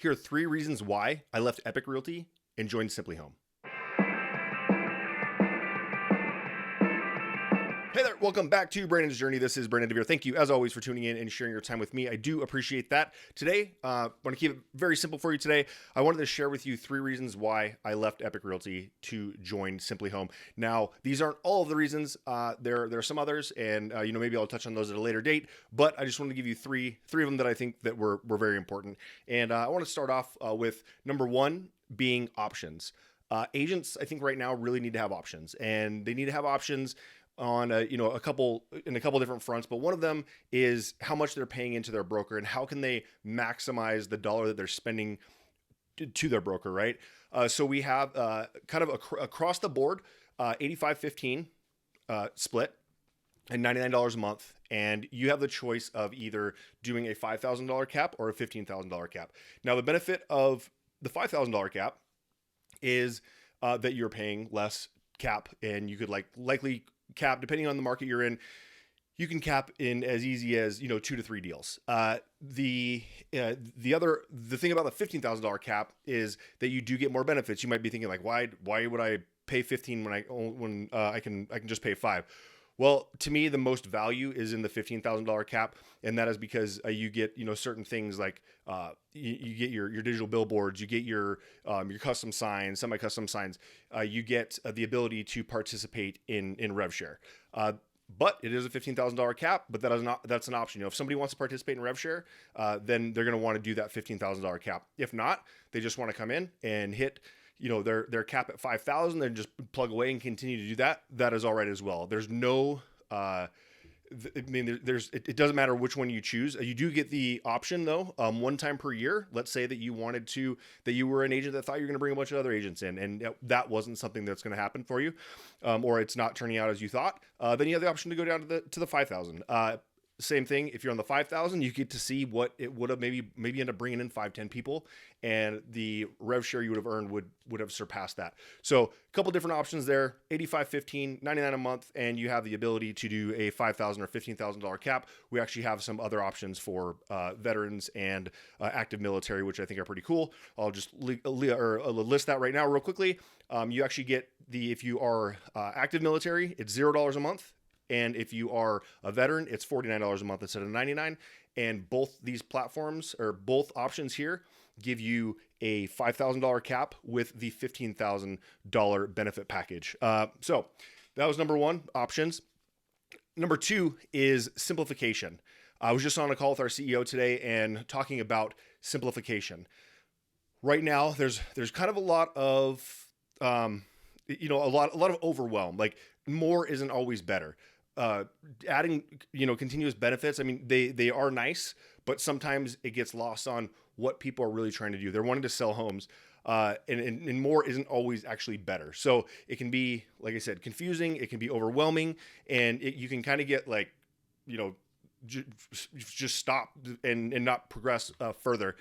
Here are 3 reasons why I left Epique Realty and joined simpliHŌM. Hey there, welcome back to Brandon's Journey. This is Brandon 𝗘𝗵𝗺𝗃. Thank you, as always, for tuning in and sharing your time with me. I do appreciate that. Today, I want to keep it very simple for you today. I wanted to share with you 3 reasons why I left Epique Realty to join simpliHŌM. Now, these aren't all of the reasons. There are some others, and maybe I'll touch on those at a later date. But I just wanted to give you three of them that I think that were very important. And I want to start off with number 1 being options. Agents, I think right now really need to have options, and they need to have options on a couple different fronts, but one of them is how much they're paying into their broker and how can they maximize the dollar that they're spending to their broker, right? So we have kind of across the board 85/15 split and $99 a month, and you have the choice of either doing a $5,000 cap or a $15,000 cap. Now, the benefit of the $5,000 cap is that you're paying less cap, and you could likely cap, depending on the market you're in, you can cap in as easy as 2 to 3 deals. The thing about the $15,000 cap is that you do get more benefits. You might be thinking why would I pay 15 when I can just pay 5? Well, to me, the most value is in the $15,000 cap, and that is because you get certain things like you get your digital billboards, you get your custom signs, semi-custom signs, you get the ability to participate in rev share. But it is a $15,000 cap, but that's an option. If somebody wants to participate in rev share, then they're going to want to do that $15,000 cap. If not, they just want to come in and hit their cap at 5,000, then just plug away and continue to do that. That is all right as well. There's no, it doesn't matter which one you choose. You do get the option though, 1 time per year. Let's say that you were an agent that thought you were going to bring a bunch of other agents in, and that wasn't something that's going to happen for you, or it's not turning out as you thought. Then you have the option to go down to the 5,000. Same thing. If you're on the 5,000, you get to see what it would have maybe end up bringing in 5-10 people, and the rev share you would have earned would have surpassed that. So a couple different options there: 85/15, $99 a month, and you have the ability to do a $5,000 or $15,000 cap. We actually have some other options for veterans and active military, which I think are pretty cool. I'll just list that right now real quickly. You actually get if you are active military, it's $0 a month. And if you are a veteran, it's $49 a month instead of $99. And both these platforms, or both options here, give you a $5,000 cap with the $15,000 benefit package. So that was number 1, options. Number 2 is simplification. I was just on a call with our CEO today and talking about simplification. Right now, there's kind of a lot of a lot of overwhelm. More isn't always better. Adding, continuous benefits. I mean, they are nice, but sometimes it gets lost on what people are really trying to do. They're wanting to sell homes, and more isn't always actually better. So it can be, like I said, confusing. It can be overwhelming, and you can kind of get just stop and not progress further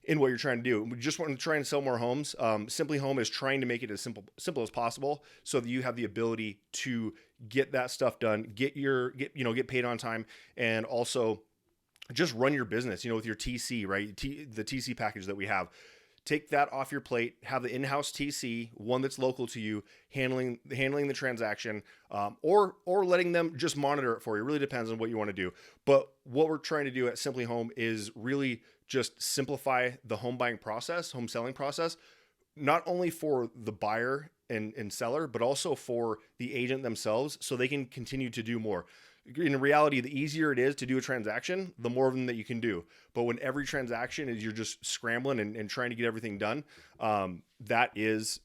in what you're trying to do. We just want to try and sell more homes. simpliHŌM is trying to make it as simple as possible, so that you have the ability to get that stuff done, get paid on time, and also just run your business. With your TC, right? The TC package that we have. Take that off your plate, have the in-house TC, one that's local to you, handling the transaction, or letting them just monitor it for you. It really depends on what you want to do. But what we're trying to do at simpliHŌM is really just simplify the home buying process, home selling process, not only for the buyer and seller, but also for the agent themselves, so they can continue to do more. In reality, the easier it is to do a transaction, the more of them that you can do. But when every transaction is you're just scrambling and trying to get everything done, that is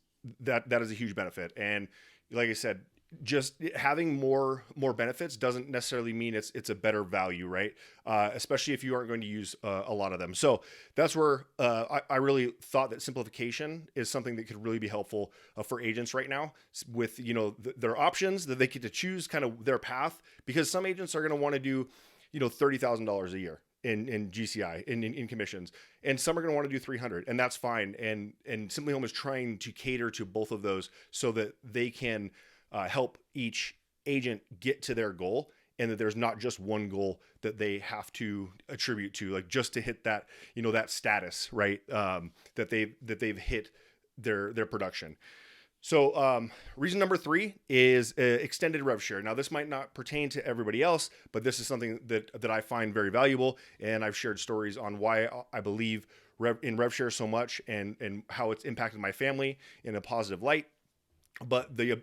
a huge benefit. And like I said, just having more benefits doesn't necessarily mean it's a better value, right? Especially if you aren't going to use a lot of them. So that's where I really thought that simplification is something that could really be helpful for agents right now, with their options, that they get to choose kind of their path, because some agents are going to want to do $30,000 a year in GCI in commissions, and some are going to want to do 300, and that's fine. And simpliHŌM is trying to cater to both of those so that they can help each agent get to their goal and that there's not just one goal that they have to attribute to, like just to hit that, that status, right? That they've hit their production. So reason number 3 is extended rev share. Now, this might not pertain to everybody else, but this is something that I find very valuable, and I've shared stories on why I believe in rev share so much, and how it's impacted my family in a positive light. But the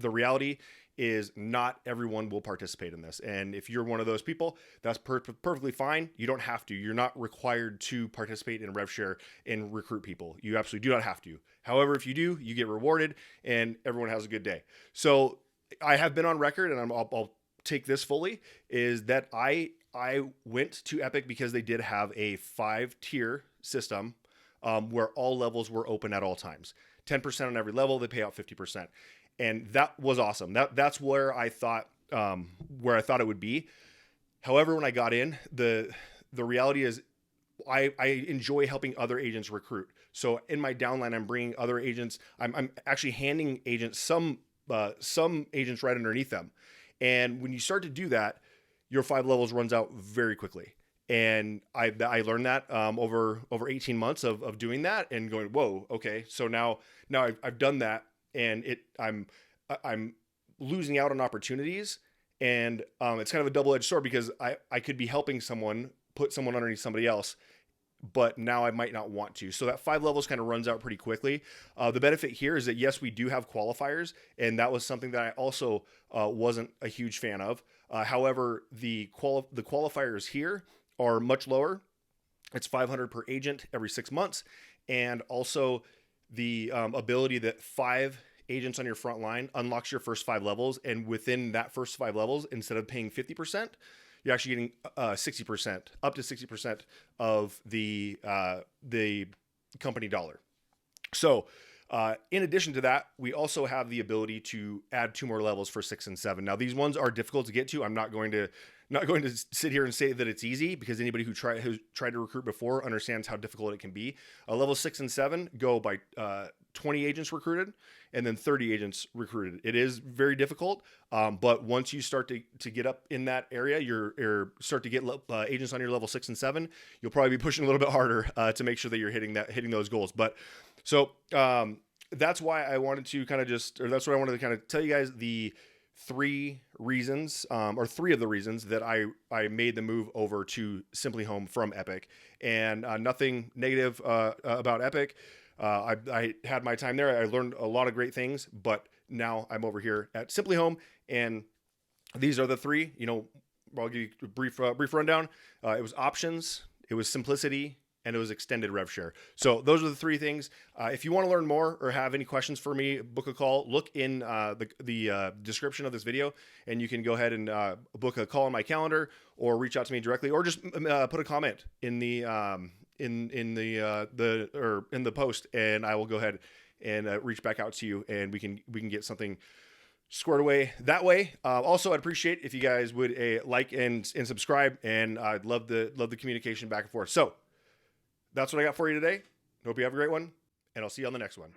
reality is not everyone will participate in this. And if you're one of those people, that's perfectly fine. You don't have to. You're not required to participate in rev share and recruit people. You absolutely do not have to. However, if you do, you get rewarded and everyone has a good day. So I have been on record, and I'll take this fully, is that I went to Epique because they did have a 5-tier system where all levels were open at all times. 10% on every level, they pay out 50%. And that was awesome. That's where I thought it would be. However, when I got in, the reality is I enjoy helping other agents recruit. So in my downline, I'm bringing other agents. I'm actually handing agents some agents right underneath them. And when you start to do that, your 5 levels runs out very quickly. And I learned that over 18 months of doing that and going, whoa, okay. So now I've done that, and I'm losing out on opportunities, and it's kind of a double-edged sword, because I could be helping someone put someone underneath somebody else, but now I might not want to. So that 5 levels kind of runs out pretty quickly. The benefit here is that, yes, we do have qualifiers, and that was something that I also wasn't a huge fan of. However, the qualifiers here are much lower. It's 500 per agent every 6 months. And also the ability that 5 agents on your front line unlocks your first 5 levels. And within that first 5 levels, instead of paying 50%, you're actually getting 60%, up to 60% of the company dollar. So in addition to that, we also have the ability to add 2 more levels for 6 and 7. Now, these ones are difficult to get to. I'm not going to sit here and say that it's easy, because anybody who's tried to recruit before understands how difficult it can be. Level 6 and 7 go by 20 agents recruited and then 30 agents recruited. It is very difficult, but once you start to get up in that area, you start to get agents on your level 6 and 7, you'll probably be pushing a little bit harder to make sure that you're hitting those goals. But so that's why I wanted to that's what I wanted to kind of tell you guys, the 3 reasons, or 3 of the reasons that I made the move over to simpliHŌM from Epique. And nothing negative about Epique. I had my time there. I learned a lot of great things, but now I'm over here at simpliHŌM, and these are the 3. I'll give you a brief rundown. It was options, it was simplicity, and it was extended rev share. So those are the 3 things. If you want to learn more or have any questions for me, book a call. Look in the description of this video, and you can go ahead and book a call on my calendar, or reach out to me directly, or just put a comment in the post, and I will go ahead and reach back out to you, and we can get something squared away that way. Also, I'd appreciate if you guys would like and subscribe, and I'd love the communication back and forth. So that's what I got for you today. Hope you have a great one, and I'll see you on the next one.